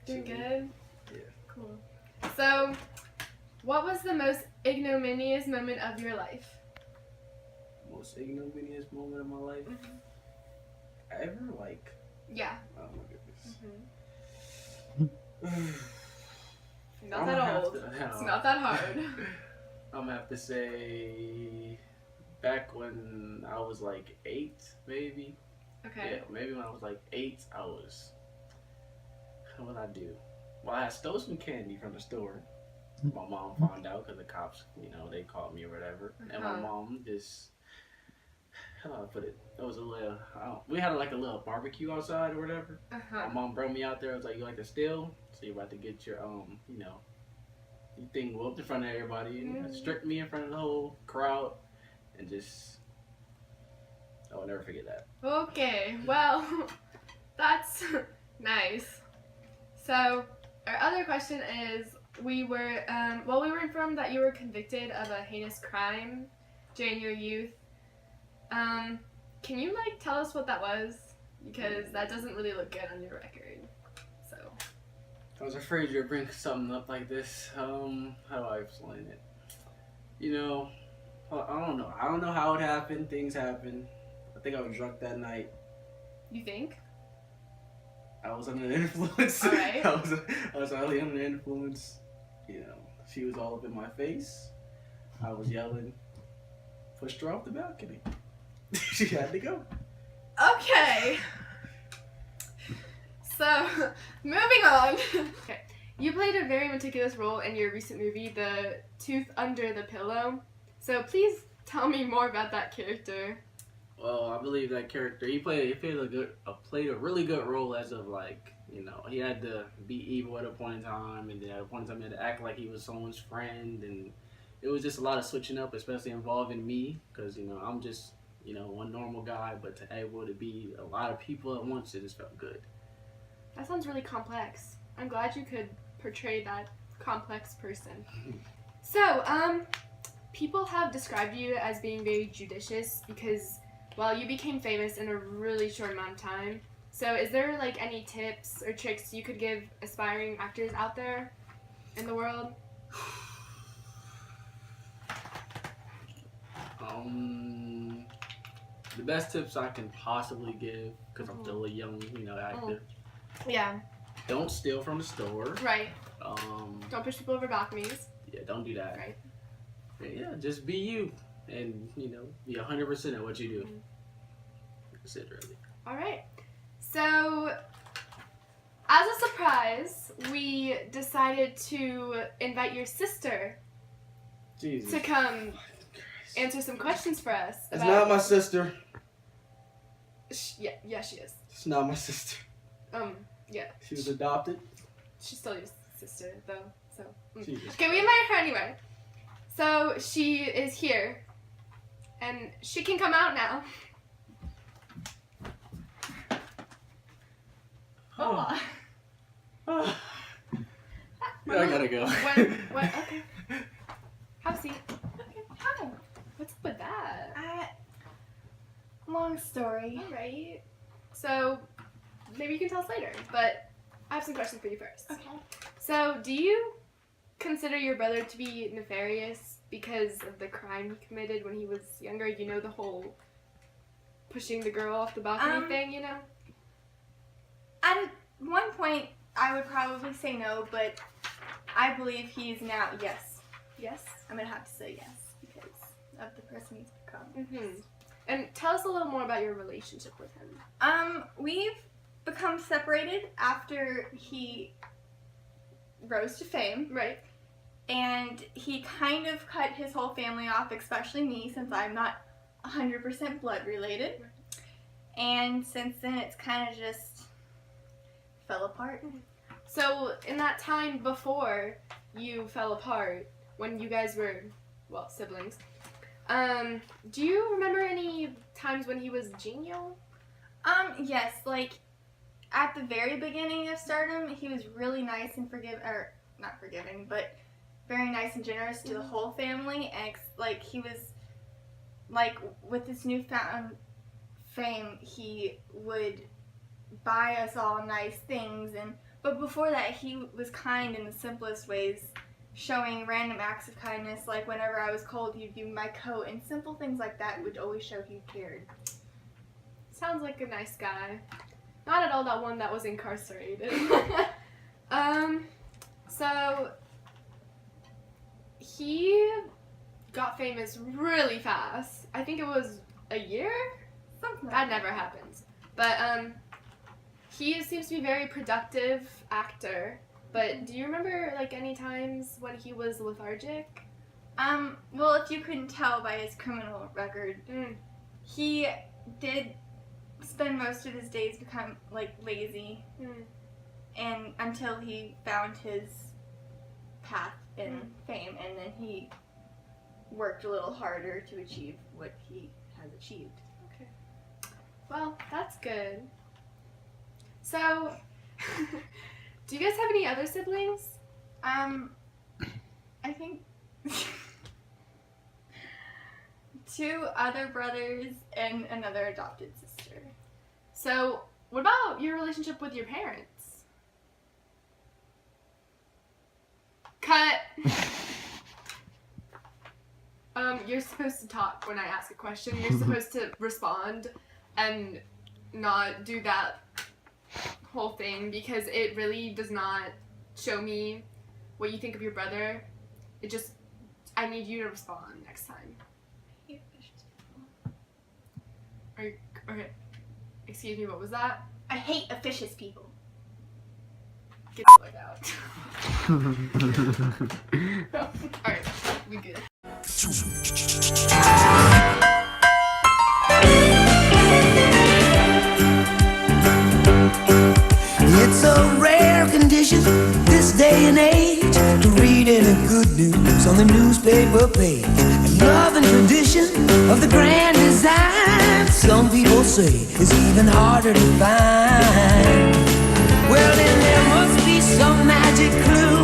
Doing good? Yeah. Cool. So, what was the most ignominious moment of your life? Most ignominious moment of my life? Ever? Like... Yeah. Oh my goodness. Not that old. It's not that hard. I'm gonna have to say back when I was like 8, maybe. Okay. Yeah, maybe when I was like 8, what did I do? Well, I stole some candy from the store. My mom found out because the cops, they called me or whatever. And my mom just, how do I put it? It was a little, we had like a little barbecue outside or whatever. My mom brought me out there. I was like, you like to steal? So you're about to get your, your thing whooped in front of everybody. And stripped me in front of the whole crowd. And just, I will never forget that. Okay, well, that's nice. So, our other question is, we were informed that you were convicted of a heinous crime during your youth. Can you, tell us what that was? Because that doesn't really look good on your record, so. I was afraid you'd bring something up like this. How do I explain it? I don't know. I don't know how it happened. Things happen. I think I was drunk that night. You think? I was under the influence. All right. I was highly under the influence. She was all up in my face. I was yelling. Pushed her off the balcony. She had to go. Okay. So, moving on. Okay. You played a very meticulous role in your recent movie, The Tooth Under the Pillow. So please tell me more about that character. Well, I believe that character, he played a really good role as of he had to be evil at a point in time, and then at a point in time he had to act like he was someone's friend, and it was just a lot of switching up, especially involving me, because I'm just one normal guy, but to able to be a lot of people at once, it just felt good. That sounds really complex. I'm glad you could portray that complex person. So, people have described you as being very judicious because, well, you became famous in a really short amount of time. So is there any tips or tricks you could give aspiring actors out there in the world? The best tips I can possibly give, because I'm still a young, actor. Yeah. Don't steal from the store. Right. Don't push people over balconies. Yeah, don't do that. Right. Yeah, just be you, and be 100% at what you do. That's it, really. All right. So, as a surprise, we decided to invite your sister to come answer some questions for us. It's not my sister. Yeah, she is. It's not my sister. Yeah. She was adopted. She's still your sister, though. So. Jesus. Okay, we invited her anyway. So she is here, and she can come out now. I gotta go. What? Okay. Have a seat. Okay. Hi. What's up with that? Long story. All right. So maybe you can tell us later, but I have some questions for you first. Okay. So, do you consider your brother to be nefarious because of the crime he committed when he was younger? The whole pushing the girl off the balcony thing, At one point, I would probably say no, but I believe he's now yes. Yes, I'm going to have to say yes because of the person he's become. And tell us a little more about your relationship with him. We've become separated after he rose to fame. Right. And he kind of cut his whole family off, especially me, since I'm not 100% blood related. And since then, it's kind of just fell apart. So, in that time before you fell apart, when you guys were, well, siblings, do you remember any times when he was genial? Yes, at the very beginning of stardom, he was really nice and not forgiving, but very nice and generous to the whole family, and he was, with this newfound fame, he would buy us all nice things and But before that, he was kind in the simplest ways, showing random acts of kindness, like whenever I was cold, he'd give me my coat, and simple things like that would always show he cared. Sounds like a nice guy. Not at all that one that was incarcerated. So he got famous really fast. I think it was a year? Something That like never happens. But he seems to be a very productive actor. But do you remember like any times when he was lethargic? Well, if you couldn't tell by his criminal record, he did spend most of his days become like lazy, and until he found his path in fame, and then he worked a little harder to achieve what he has achieved. Okay. Well, that's good. So, do you guys have any other siblings? I think 2 other brothers and another adopted sister. So, what about your relationship with your parents? Cut! You're supposed to talk when I ask a question. You're supposed to respond and not do that whole thing because it really does not show me what you think of your brother. It just, I need you to respond next time. I hate vicious people. Okay. Excuse me, what was that? I hate officious people. Get the fuck out. Alright, we good. It's a rare condition this day and age to read any good news on the newspaper page. And love and tradition of the grand design, some people say, is even harder to find. Well, then there must be some magic clue